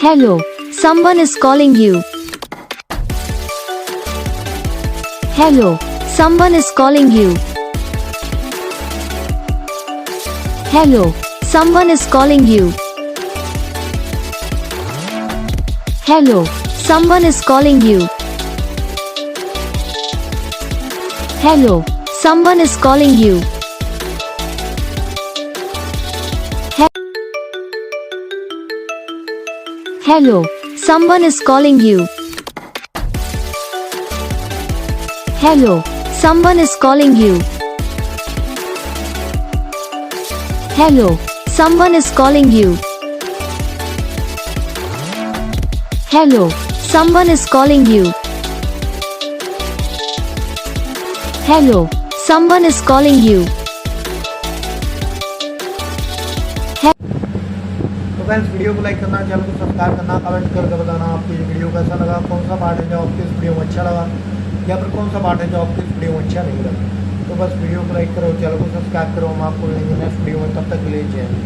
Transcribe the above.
Hello, someone is calling you. Hello, someone is calling you. Hello, someone is calling you. Hello, someone is calling you. Hello, someone is calling you. Hello, someone is calling you. Hello, someone is calling you. Hello, someone is calling you. Hello, someone is calling you. Hello, someone is calling you. तो friends, video को like करना, channel को subscribe करना, comment करके बताना आपको ये video कैसा लगा, कौन सा पार्ट है जो आपको इस वीडियो में अच्छा लगा या फिर कौन सा पार्ट है जो आपको इस वीडियो में अच्छा नहीं लगा। तो बस वीडियो को लाइक करो, चैनल को सब्सक्राइब करो। हम आपको मिलेंगे नेक्स्ट वीडियो में, तब तक के लिए जय हिंद।